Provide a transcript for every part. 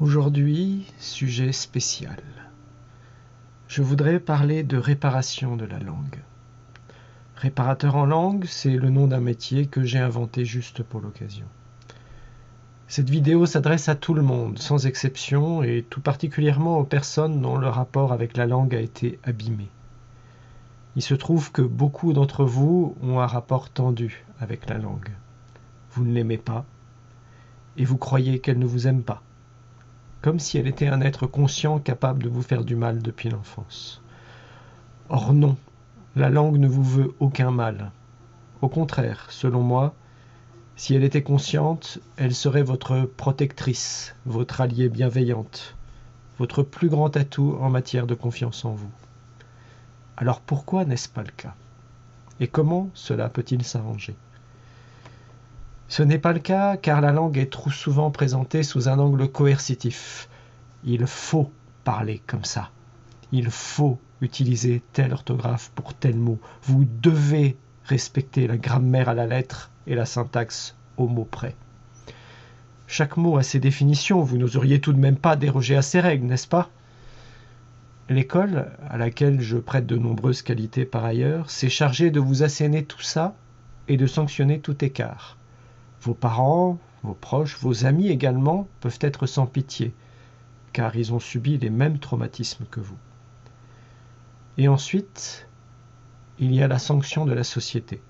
Aujourd'hui, sujet spécial. Je voudrais parler de réparation de la langue. Réparateur en langue, c'est le nom d'un métier que j'ai inventé juste pour l'occasion. Cette vidéo s'adresse à tout le monde, sans exception, et tout particulièrement aux personnes dont le rapport avec la langue a été abîmé. Il se trouve que beaucoup d'entre vous ont un rapport tendu avec la langue. Vous ne l'aimez pas, et vous croyez qu'elle ne vous aime pas. Comme si elle était un être conscient capable de vous faire du mal depuis l'enfance. Or non, la langue ne vous veut aucun mal. Au contraire, selon moi, si elle était consciente, elle serait votre protectrice, votre alliée bienveillante, votre plus grand atout en matière de confiance en vous. Alors pourquoi n'est-ce pas le cas? Et comment cela peut-il s'arranger? Ce n'est pas le cas car la langue est trop souvent présentée sous un angle coercitif. Il faut parler comme ça. Il faut utiliser telle orthographe pour tel mot. Vous devez respecter la grammaire à la lettre et la syntaxe au mot près. Chaque mot a ses définitions, vous n'oseriez tout de même pas déroger à ces règles, n'est-ce pas? L'école, à laquelle je prête de nombreuses qualités par ailleurs, s'est chargée de vous asséner tout ça et de sanctionner tout écart. Vos parents, vos proches, vos amis également peuvent être sans pitié, car ils ont subi les mêmes traumatismes que vous. Et ensuite, il y a la sanction de la société.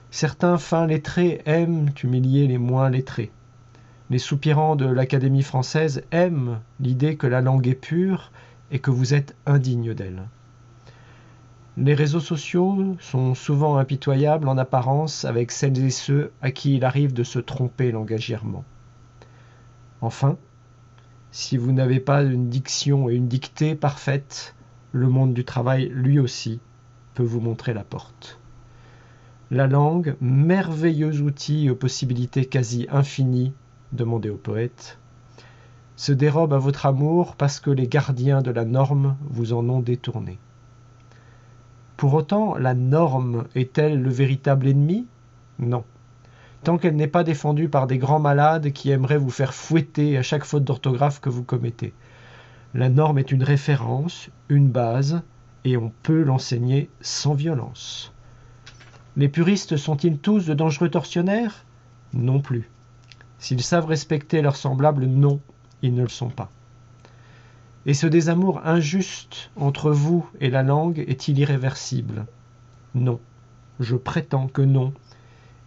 Certains fins lettrés aiment humilier les moins lettrés. Les soupirants de l'Académie française aiment l'idée que la langue est pure et que vous êtes indigne d'elle. Les réseaux sociaux sont souvent impitoyables en apparence avec celles et ceux à qui il arrive de se tromper langagièrement. Enfin, si vous n'avez pas une diction et une dictée parfaites, le monde du travail, lui aussi, peut vous montrer la porte. La langue, merveilleux outil aux possibilités quasi infinies, demandez au poète, se dérobe à votre amour parce que les gardiens de la norme vous en ont détourné. Pour autant, la norme est-elle le véritable ennemi? Non. Tant qu'elle n'est pas défendue par des grands malades qui aimeraient vous faire fouetter à chaque faute d'orthographe que vous commettez. La norme est une référence, une base, et on peut l'enseigner sans violence. Les puristes sont-ils tous de dangereux tortionnaires? Non plus. S'ils savent respecter leurs semblables, non, ils ne le sont pas. Et ce désamour injuste entre vous et la langue est-il irréversible? Non. Je prétends que non,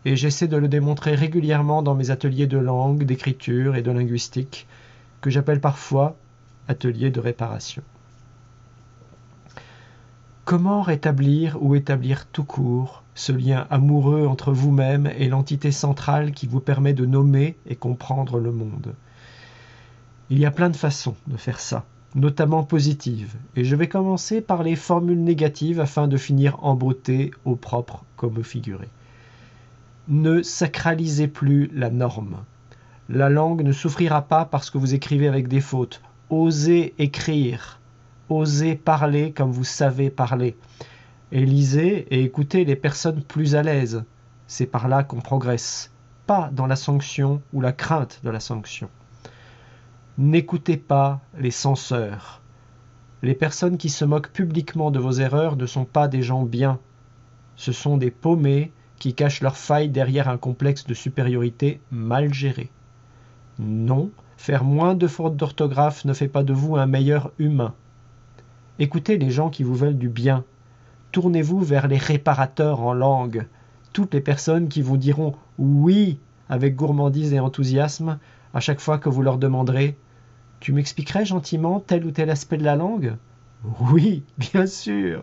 et j'essaie de le démontrer régulièrement dans mes ateliers de langue, d'écriture et de linguistique, que j'appelle parfois ateliers de réparation. Comment rétablir ou établir tout court ce lien amoureux entre vous-même et l'entité centrale qui vous permet de nommer et comprendre le monde? Il y a plein de façons de faire ça, notamment positives, et je vais commencer par les formules négatives afin de finir en beauté, au propre comme au figuré. Ne sacralisez plus la norme. La langue ne souffrira pas parce que vous écrivez avec des fautes. Osez écrire. Osez parler comme vous savez parler. Et lisez et écoutez les personnes plus à l'aise. C'est par là qu'on progresse, pas dans la sanction ou la crainte de la sanction. N'écoutez pas les censeurs. Les personnes qui se moquent publiquement de vos erreurs ne sont pas des gens bien. Ce sont des paumés qui cachent leurs failles derrière un complexe de supériorité mal géré. Non, faire moins de fautes d'orthographe ne fait pas de vous un meilleur humain. Écoutez les gens qui vous veulent du bien. Tournez-vous vers les réparateurs en langue, toutes les personnes qui vous diront « oui » avec gourmandise et enthousiasme à chaque fois que vous leur demanderez « Tu m'expliquerais gentiment tel ou tel aspect de la langue ?»« Oui, bien sûr !»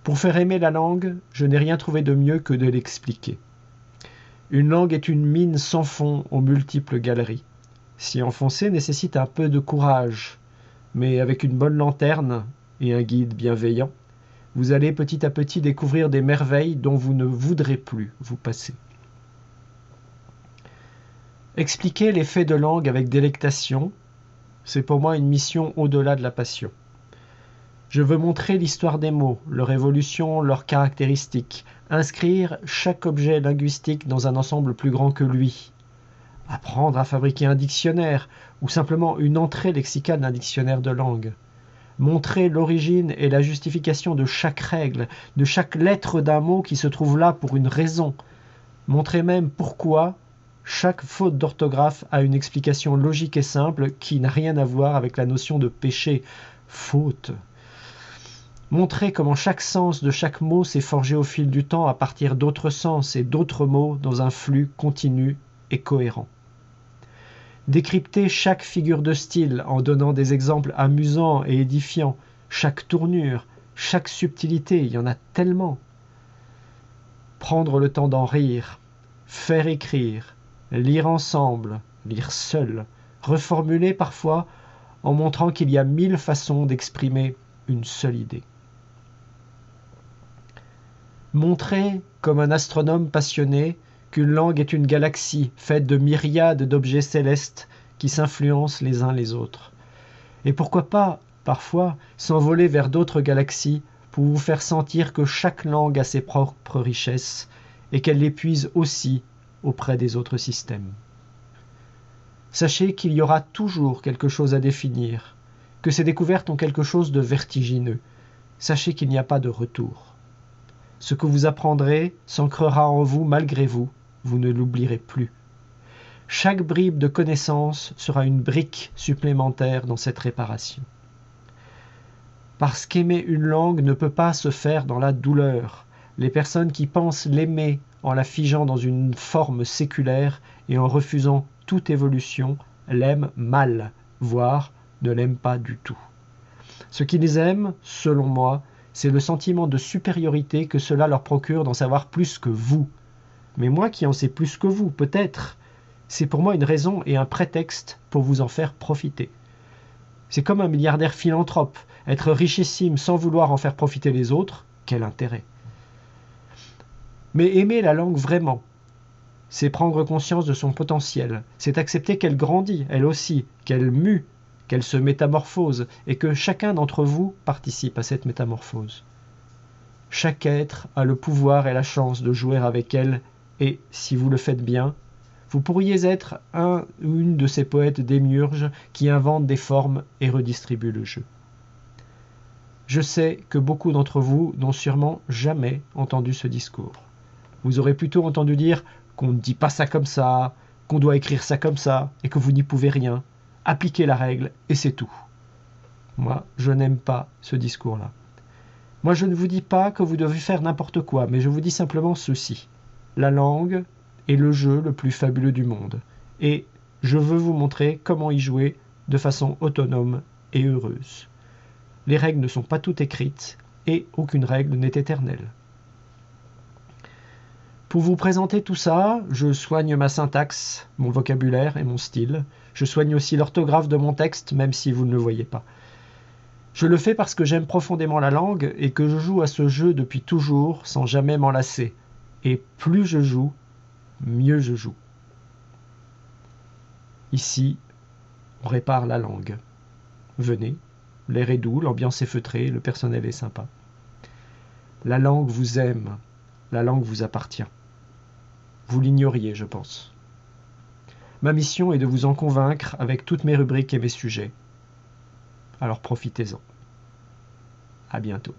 Pour faire aimer la langue, je n'ai rien trouvé de mieux que de l'expliquer. Une langue est une mine sans fond aux multiples galeries. S'y enfoncer nécessite un peu de courage, mais avec une bonne lanterne et un guide bienveillant, vous allez petit à petit découvrir des merveilles dont vous ne voudrez plus vous passer. Expliquer les faits de langue avec délectation, c'est pour moi une mission au-delà de la passion. Je veux montrer l'histoire des mots, leur évolution, leurs caractéristiques, inscrire chaque objet linguistique dans un ensemble plus grand que lui, apprendre à fabriquer un dictionnaire ou simplement une entrée lexicale d'un dictionnaire de langue. Montrer l'origine et la justification de chaque règle, de chaque lettre d'un mot qui se trouve là pour une raison. Montrer même pourquoi chaque faute d'orthographe a une explication logique et simple qui n'a rien à voir avec la notion de péché, faute. Montrer comment chaque sens de chaque mot s'est forgé au fil du temps à partir d'autres sens et d'autres mots dans un flux continu et cohérent. Décrypter chaque figure de style en donnant des exemples amusants et édifiants, chaque tournure, chaque subtilité, il y en a tellement. Prendre le temps d'en rire, faire écrire, lire ensemble, lire seul, reformuler parfois en montrant qu'il y a 1000 façons d'exprimer une seule idée. Montrer, comme un astronome passionné, qu'une langue est une galaxie faite de myriades d'objets célestes qui s'influencent les uns les autres. Et pourquoi pas, parfois, s'envoler vers d'autres galaxies pour vous faire sentir que chaque langue a ses propres richesses et qu'elle les puise aussi auprès des autres systèmes. Sachez qu'il y aura toujours quelque chose à définir, que ces découvertes ont quelque chose de vertigineux. Sachez qu'il n'y a pas de retour. Ce que vous apprendrez s'ancrera en vous malgré vous, vous ne l'oublierez plus. Chaque bribe de connaissance sera une brique supplémentaire dans cette réparation. Parce qu'aimer une langue ne peut pas se faire dans la douleur. Les personnes qui pensent l'aimer en la figeant dans une forme séculaire et en refusant toute évolution l'aiment mal, voire ne l'aiment pas du tout. Ce qui les aime, selon moi, c'est le sentiment de supériorité que cela leur procure d'en savoir plus que vous. Mais moi qui en sais plus que vous, peut-être, c'est pour moi une raison et un prétexte pour vous en faire profiter. C'est comme un milliardaire philanthrope, être richissime sans vouloir en faire profiter les autres, quel intérêt? Mais aimer la langue vraiment, c'est prendre conscience de son potentiel, c'est accepter qu'elle grandit, elle aussi, qu'elle mue, qu'elle se métamorphose, et que chacun d'entre vous participe à cette métamorphose. Chaque être a le pouvoir et la chance de jouer avec elle, et, si vous le faites bien, vous pourriez être un ou une de ces poètes démiurges qui inventent des formes et redistribuent le jeu. Je sais que beaucoup d'entre vous n'ont sûrement jamais entendu ce discours. Vous aurez plutôt entendu dire qu'on ne dit pas ça comme ça, qu'on doit écrire ça comme ça, et que vous n'y pouvez rien. Appliquez la règle, et c'est tout. Moi, je n'aime pas ce discours-là. Moi, je ne vous dis pas que vous devez faire n'importe quoi, mais je vous dis simplement ceci. La langue est le jeu le plus fabuleux du monde, et je veux vous montrer comment y jouer de façon autonome et heureuse. Les règles ne sont pas toutes écrites, et aucune règle n'est éternelle. Pour vous présenter tout ça, je soigne ma syntaxe, mon vocabulaire et mon style. Je soigne aussi l'orthographe de mon texte, même si vous ne le voyez pas. Je le fais parce que j'aime profondément la langue et que je joue à ce jeu depuis toujours sans jamais m'en lasser. Et plus je joue, mieux je joue. Ici, on répare la langue. Venez, l'air est doux, l'ambiance est feutrée, le personnel est sympa. La langue vous aime, la langue vous appartient. Vous l'ignoriez, je pense. Ma mission est de vous en convaincre avec toutes mes rubriques et mes sujets. Alors profitez-en. À bientôt.